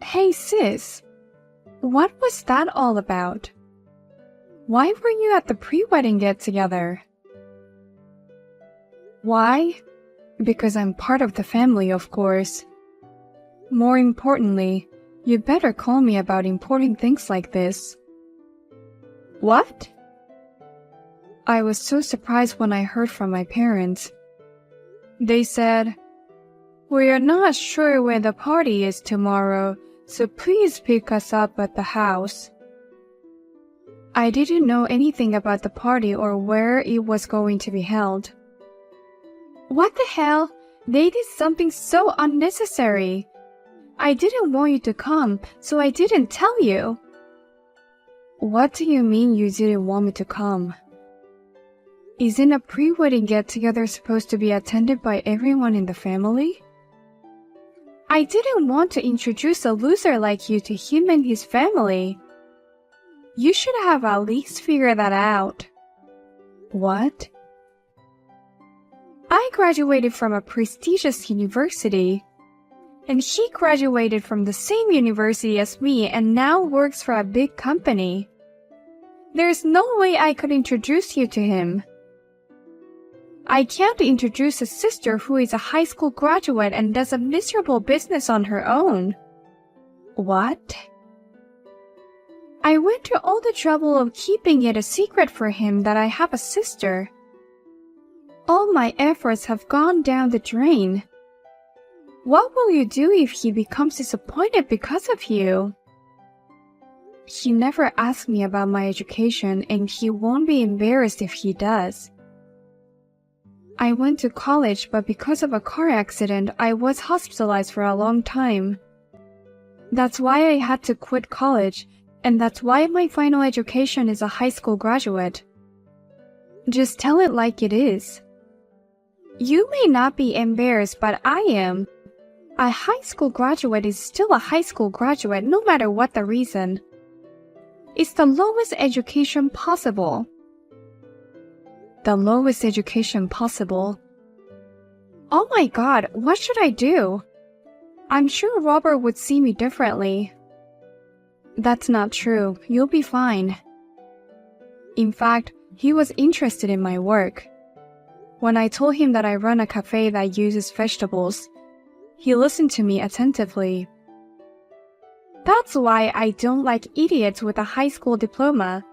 Hey sis, what was that all about? Why were you at the pre-wedding get-together? Why? Because I'm part of the family, of course. More importantly, you better call me about important things like this. What? I was so surprised when I heard from my parents. They said, "We are not sure where the party is tomorrow, so please pick us up at the house." I didn't know anything about the party or where it was going to be held. What the hell? They did something so unnecessary. I didn't want you to come, so I didn't tell you. What do you mean you didn't want me to come? Isn't a pre-wedding get-together supposed to be attended by everyone in the family? I didn't want to introduce a loser like you to him and his family. You should have at least figured that out. What? I graduated from a prestigious university, and he graduated from the same university as me and now works for a big company. There's no way I could introduce you to him. I can't introduce a sister who is a high school graduate and does a miserable business on her own. What? I went to all the trouble of keeping it a secret for him that I have a sister. All my efforts have gone down the drain. What will you do if he becomes disappointed because of you? He never asked me about my education, and he won't be embarrassed if he does. I went to college, but because of a car accident, I was hospitalized for a long time. That's why I had to quit college, and that's why my final education is a high school graduate. Just tell it like it is. You may not be embarrassed, but I am. A high school graduate is still a high school graduate no matter what the reason. It's the lowest education possible. The lowest education possible? Oh my God, what should I do? I'm sure Robert would see me differently. That's not true. You'll be fine. In fact, he was interested in my work. When I told him that I run a cafe that uses vegetables, he listened to me attentively. That's why I don't like idiots with a high school diploma.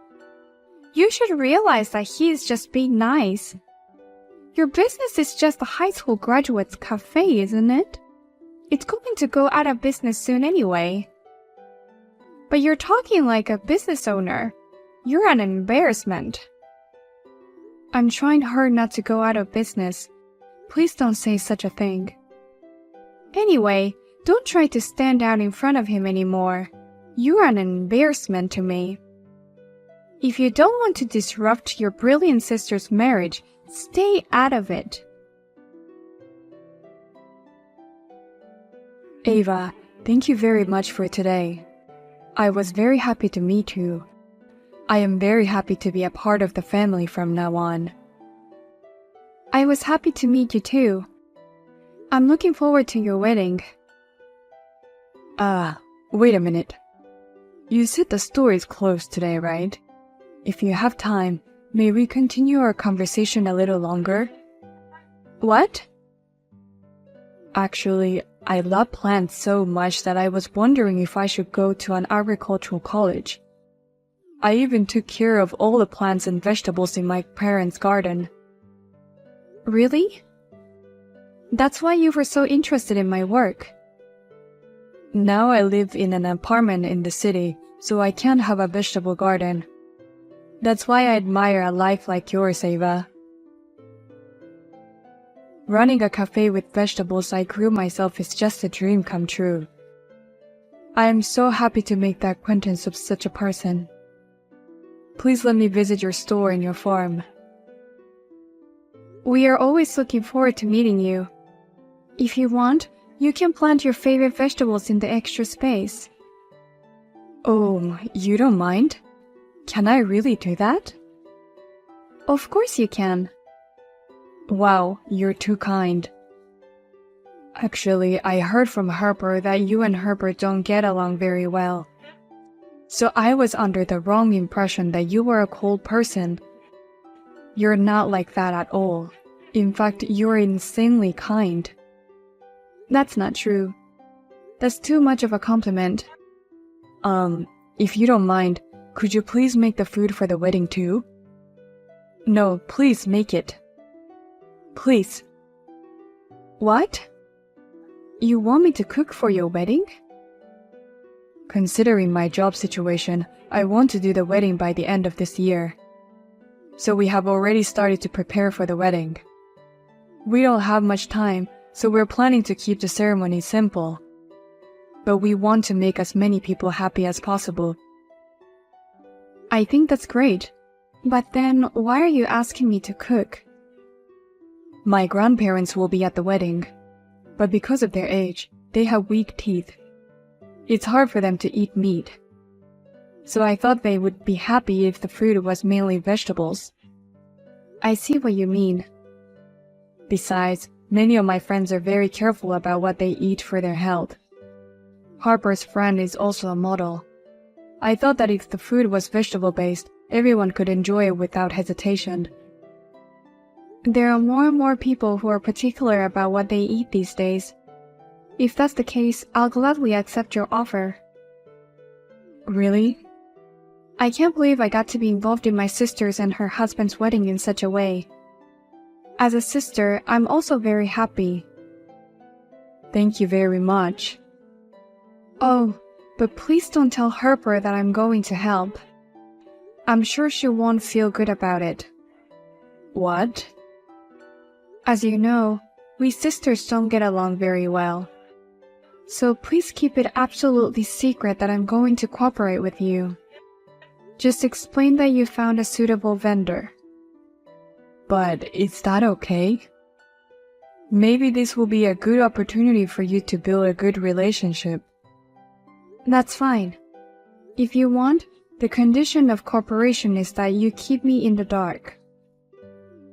You should realize that he is just being nice. Your business is just a high school graduate's cafe, isn't it? It's going to go out of business soon anyway. But you're talking like a business owner. You're an embarrassment. I'm trying hard not to go out of business. Please don't say such a thing. Anyway, don't try to stand out in front of him anymore. You're an embarrassment to me. If you don't want to disrupt your brilliant sister's marriage, stay out of it. Ava, thank you very much for today. I was very happy to meet you. I am very happy to be a part of the family from now on. I was happy to meet you too. I'm looking forward to your wedding. Wait a minute. You said the store is closed today, right? If you have time, may we continue our conversation a little longer? What? Actually, I love plants so much that I was wondering if I should go to an agricultural college. I even took care of all the plants and vegetables in my parents' garden. Really? That's why you were so interested in my work. Now I live in an apartment in the city, so I can't have a vegetable garden. That's why I admire a life like yours, Ava. Running a cafe with vegetables I grew myself is just a dream come true. I am so happy to make the acquaintance of such a person. Please let me visit your store and your farm. We are always looking forward to meeting you. If you want, you can plant your favorite vegetables in the extra space. Oh, you don't mind? Can I really do that? Of course you can. Wow, you're too kind. Actually, I heard from Harper that you and Herbert don't get along very well. So I was under the wrong impression that you were a cold person. You're not like that at all. In fact, you're insanely kind. That's not true. That's too much of a compliment. If you don't mind, could you please make the food for the wedding too? No, please make it. Please. What? You want me to cook for your wedding? Considering my job situation, I want to do the wedding by the end of this year. So we have already started to prepare for the wedding. We don't have much time, so we're planning to keep the ceremony simple. But we want to make as many people happy as possible. I think that's great. But then, why are you asking me to cook? My grandparents will be at the wedding, but because of their age, they have weak teeth. It's hard for them to eat meat. So I thought they would be happy if the food was mainly vegetables. I see what you mean. Besides, many of my friends are very careful about what they eat for their health. Harper's friend is also a model. I thought that if the food was vegetable-based, everyone could enjoy it without hesitation. There are more and more people who are particular about what they eat these days. If that's the case, I'll gladly accept your offer. Really? I can't believe I got to be involved in my sister's and her husband's wedding in such a way. As a sister, I'm also very happy. Thank you very much. Oh, but please don't tell Harper that I'm going to help. I'm sure she won't feel good about it. What? As you know, we sisters don't get along very well. So please keep it absolutely secret that I'm going to cooperate with you. Just explain that you found a suitable vendor. But is that okay? Maybe this will be a good opportunity for you to build a good relationship. That's fine. If you want, the condition of cooperation is that you keep me in the dark.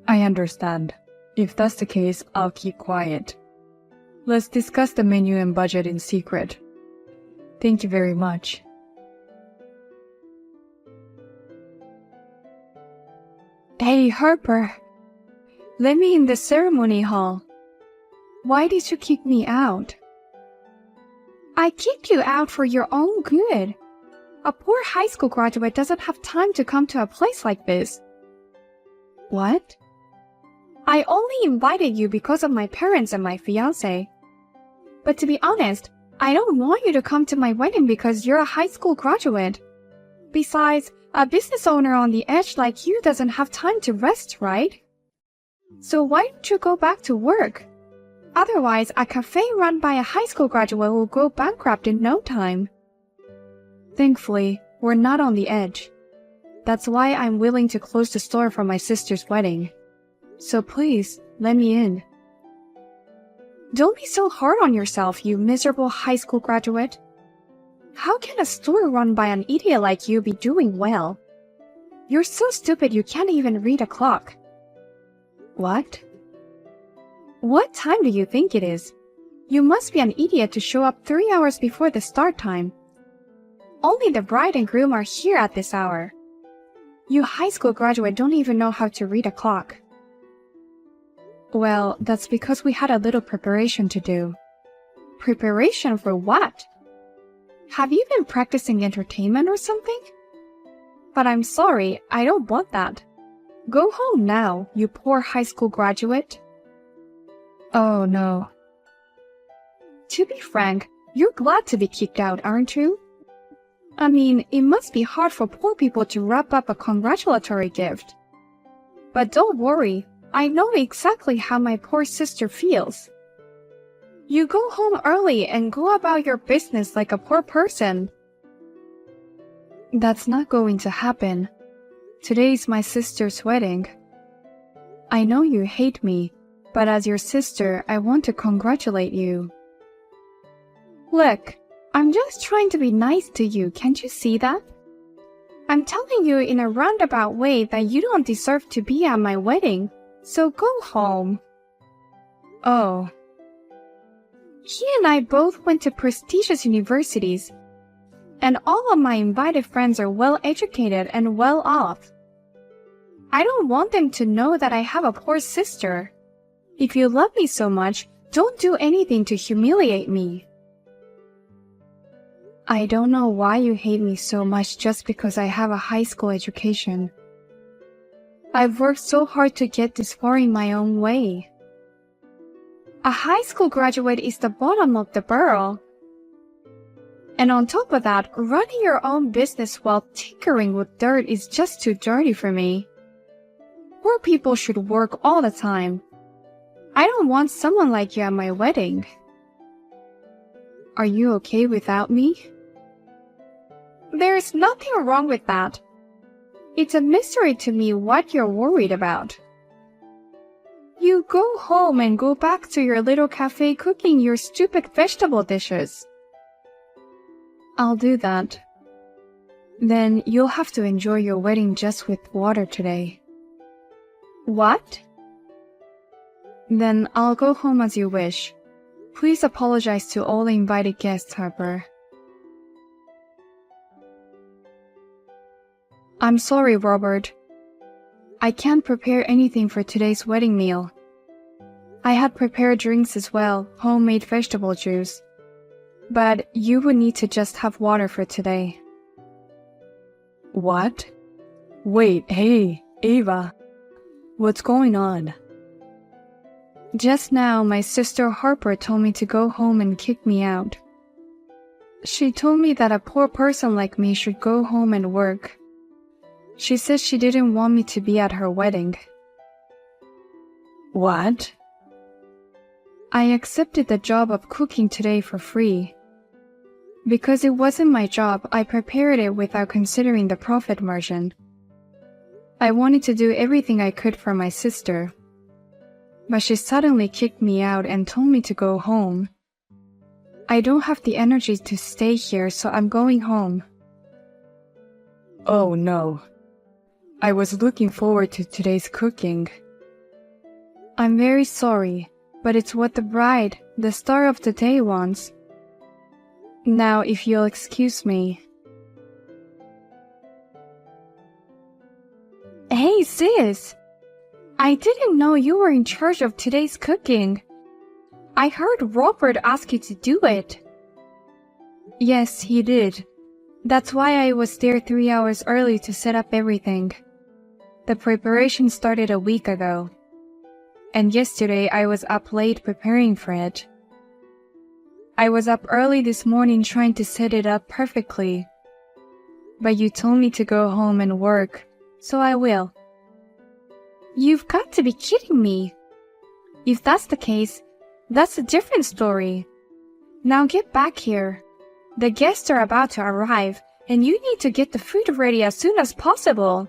I understand. If that's the case, I'll keep quiet. Let's discuss the menu and budget in secret. Thank you very much. Hey, Harper. Let me in the ceremony hall. Why did you kick me out? I kicked you out for your own good. A poor high school graduate doesn't have time to come to a place like this. What? I only invited you because of my parents and my fiancé. But to be honest, I don't want you to come to my wedding because you're a high school graduate. Besides, a business owner on the edge like you doesn't have time to rest, right? So why don't you go back to work? Otherwise, a cafe run by a high school graduate will go bankrupt in no time. Thankfully, we're not on the edge. That's why I'm willing to close the store for my sister's wedding. So please, let me in. Don't be so hard on yourself, you miserable high school graduate. How can a store run by an idiot like you be doing well? You're so stupid you can't even read a clock. What? What time do you think it is? You must be an idiot to show up 3 hours before the start time. Only the bride and groom are here at this hour. You high school graduate don't even know how to read a clock. Well, that's because we had a little preparation to do. Preparation for what? Have you been practicing entertainment or something? But I'm sorry, I don't want that. Go home now, you poor high school graduate. Oh no. To be frank, you're glad to be kicked out, aren't you? I mean, it must be hard for poor people to wrap up a congratulatory gift. But don't worry, I know exactly how my poor sister feels. You go home early and go about your business like a poor person. That's not going to happen. Today's my sister's wedding. I know you hate me, but as your sister, I want to congratulate you. Look, I'm just trying to be nice to you, can't you see that? I'm telling you in a roundabout way that you don't deserve to be at my wedding, so go home. Oh. He and I both went to prestigious universities, and all of my invited friends are well educated and well off. I don't want them to know that I have a poor sister. If you love me so much, don't do anything to humiliate me. I don't know why you hate me so much just because I have a high school education. I've worked so hard to get this far in my own way. A high school graduate is the bottom of the barrel. And on top of that, running your own business while tinkering with dirt is just too dirty for me. Poor people should work all the time. I don't want someone like you at my wedding. Are you okay without me? There's nothing wrong with that. It's a mystery to me what you're worried about. You go home and go back to your little cafe cooking your stupid vegetable dishes. I'll do that. Then you'll have to enjoy your wedding just with water today. What? Then I'll go home as you wish. Please apologize to all the invited guests, Harper. I'm sorry, Robert. I can't prepare anything for today's wedding meal. I had prepared drinks as well, homemade vegetable juice. But you would need to just have water for today. What? Wait, hey, Ava. What's going on? Just now, my sister Harper told me to go home and kick me out. She told me that a poor person like me should go home and work. She said she didn't want me to be at her wedding. What? I accepted the job of cooking today for free. Because it wasn't my job, I prepared it without considering the profit margin. I wanted to do everything I could for my sister. But she suddenly kicked me out and told me to go home. I don't have the energy to stay here, so I'm going home. Oh no. I was looking forward to today's cooking. I'm very sorry, but it's what the bride, the star of the day, wants. Now, if you'll excuse me. Hey, sis! I didn't know you were in charge of today's cooking. I heard Robert ask you to do it. Yes, he did. That's why I was there 3 hours early to set up everything. The preparation started a week ago. And yesterday I was up late preparing for it. I was up early this morning trying to set it up perfectly. But you told me to go home and work, so I will. You've got to be kidding me. If that's the case, that's a different story. Now get back here. The guests are about to arrive, and you need to get the food ready as soon as possible.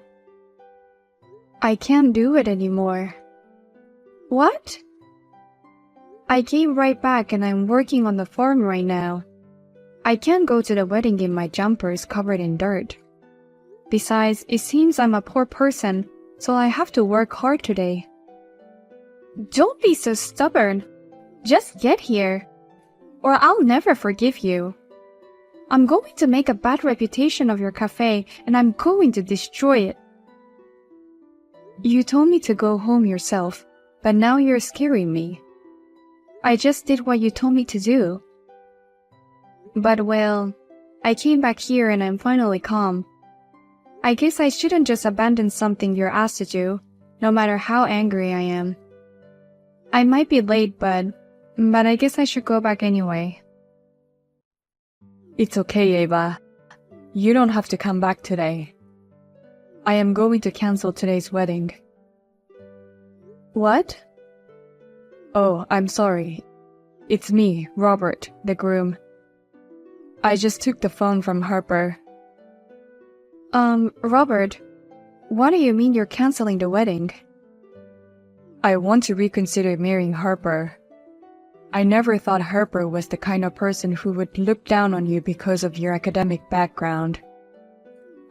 I can't do it anymore. What? I came right back and I'm working on the farm right now. I can't go to the wedding in my jumpers covered in dirt. Besides, it seems I'm a poor person, so I have to work hard today. Don't be so stubborn. Just get here, or I'll never forgive you. I'm going to make a bad reputation of your cafe, and I'm going to destroy it. You told me to go home yourself, but now you're scaring me. I just did what you told me to do. But well, I came back here and I'm finally calm. I guess I shouldn't just abandon something you're asked to do, no matter how angry I am. I might be late, but I guess I should go back anyway. It's okay, Ava. You don't have to come back today. I am going to cancel today's wedding. What? Oh, I'm sorry. It's me, Robert, the groom. I just took the phone from Harper. Robert, what do you mean you're canceling the wedding? I want to reconsider marrying Harper. I never thought Harper was the kind of person who would look down on you because of your academic background.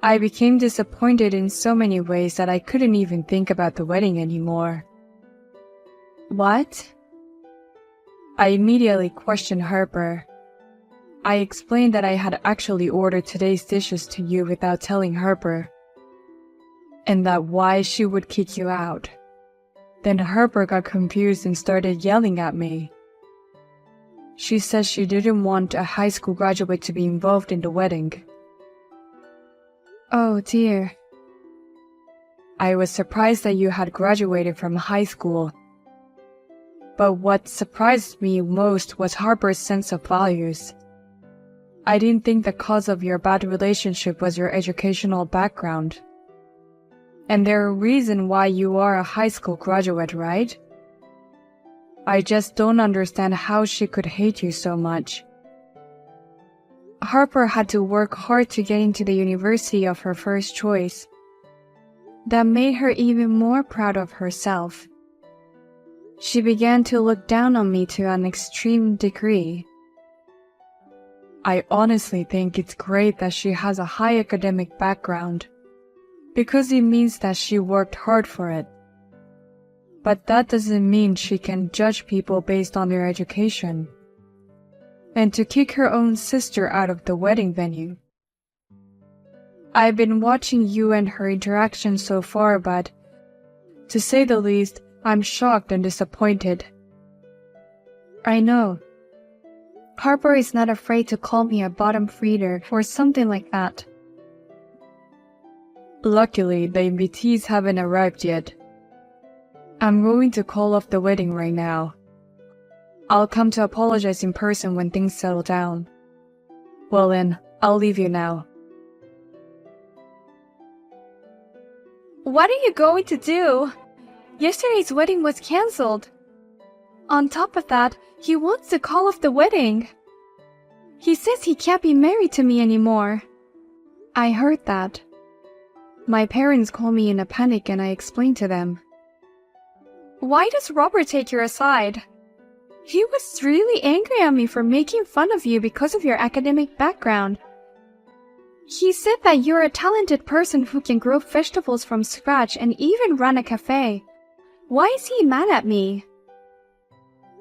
I became disappointed in so many ways that I couldn't even think about the wedding anymore. What? I immediately questioned Harper. I explained that I had actually ordered today's dishes to you without telling Harper, and that why she would kick you out. Then Harper got confused and started yelling at me. She said she didn't want a high school graduate to be involved in the wedding. Oh dear. I was surprised that you had graduated from high school. But what surprised me most was Harper's sense of values. I didn't think the cause of your bad relationship was your educational background. And there's a reason why you are a high school graduate, right? I just don't understand how she could hate you so much. Harper had to work hard to get into the university of her first choice. That made her even more proud of herself. She began to look down on me to an extreme degree. I honestly think it's great that she has a high academic background, because it means that she worked hard for it. But that doesn't mean she can judge people based on their education. And to kick her own sister out of the wedding venue. I've been watching you and her interaction so far, but, to say the least, I'm shocked and disappointed. I know. Harper is not afraid to call me a bottom feeder or something like that. Luckily, the invitees haven't arrived yet. I'm going to call off the wedding right now. I'll come to apologize in person when things settle down. Well then, I'll leave you now. What are you going to do? Yesterday's wedding was cancelled. On top of that, he wants to call off the wedding. He says he can't be married to me anymore. I heard that. My parents called me in a panic and I explained to them. Why does Robert take your side? He was really angry at me for making fun of you because of your academic background. He said that you're a talented person who can grow vegetables from scratch and even run a cafe. Why is he mad at me?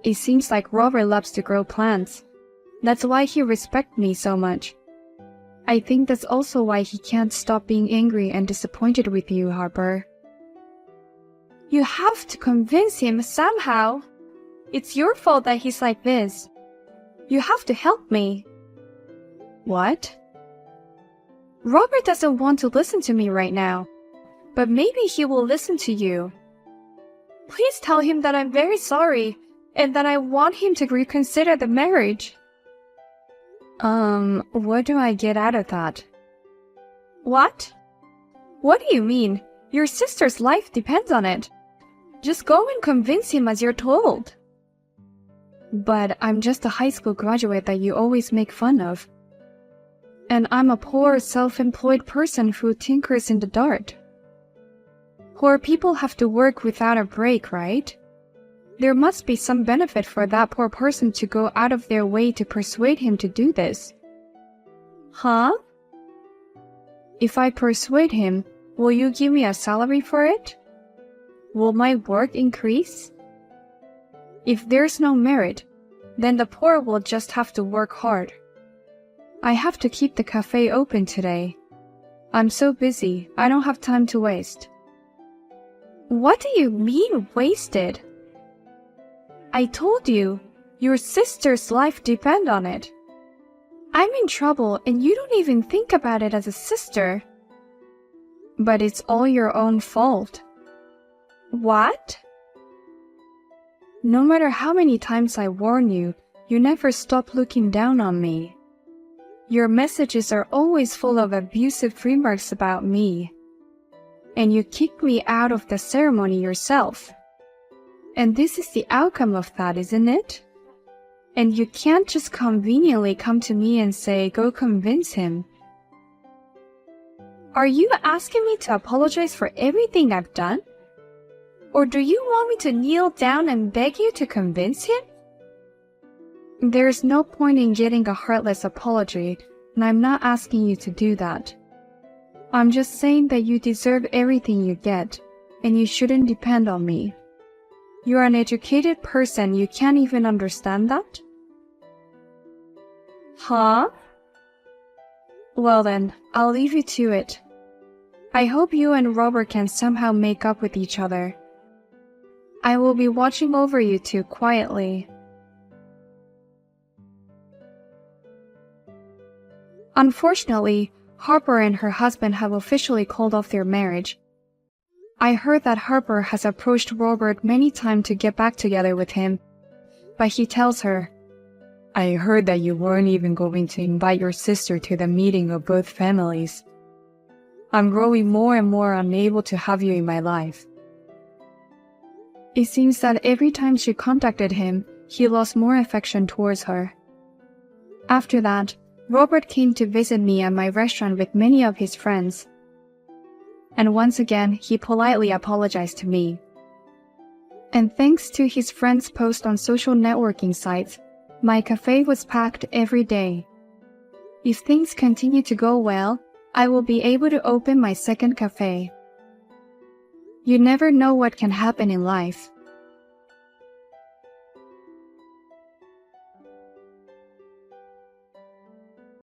It seems like Robert loves to grow plants. That's why he respects me so much. I think that's also why he can't stop being angry and disappointed with you, Harper. You have to convince him somehow. It's your fault that he's like this. You have to help me. What? Robert doesn't want to listen to me right now, but maybe he will listen to you. Please tell him that I'm very sorry and that I want him to reconsider the marriage. What do I get out of that? What? What do you mean? Your sister's life depends on it. Just go and convince him as you're told. But I'm just a high school graduate that you always make fun of. And I'm a poor, self-employed person who tinkers in the dark. Poor people have to work without a break, right? There must be some benefit for that poor person to go out of their way to persuade him to do this. Huh? If I persuade him, will you give me a salary for it? Will my work increase? If there's no merit, then the poor will just have to work hard. I have to keep the cafe open today. I'm so busy, I don't have time to waste. What do you mean, wasted? I told you, your sister's life depends on it. I'm in trouble and you don't even think about it as a sister. But it's all your own fault. What? No matter how many times I warn you, you never stop looking down on me. Your messages are always full of abusive remarks about me. And you kicked me out of the ceremony yourself. And this is the outcome of that, isn't it? And you can't just conveniently come to me and say, go convince him. Are you asking me to apologize for everything I've done? Or do you want me to kneel down and beg you to convince him? There's no point in getting a heartless apology, and I'm not asking you to do that. I'm just saying that you deserve everything you get, and you shouldn't depend on me. You're an educated person, you can't even understand that? Huh? Well then, I'll leave you to it. I hope you and Robert can somehow make up with each other. I will be watching over you two quietly. Unfortunately, Harper and her husband have officially called off their marriage. I heard that Harper has approached Robert many times to get back together with him, but he tells her, I heard that you weren't even going to invite your sister to the meeting of both families. I'm growing more and more unable to have you in my life. It seems that every time she contacted him, he lost more affection towards her. After that, Robert came to visit me at my restaurant with many of his friends. And once again, he politely apologized to me. And thanks to his friends' posts on social networking sites, my cafe was packed every day. If things continue to go well, I will be able to open my second cafe. You never know what can happen in life.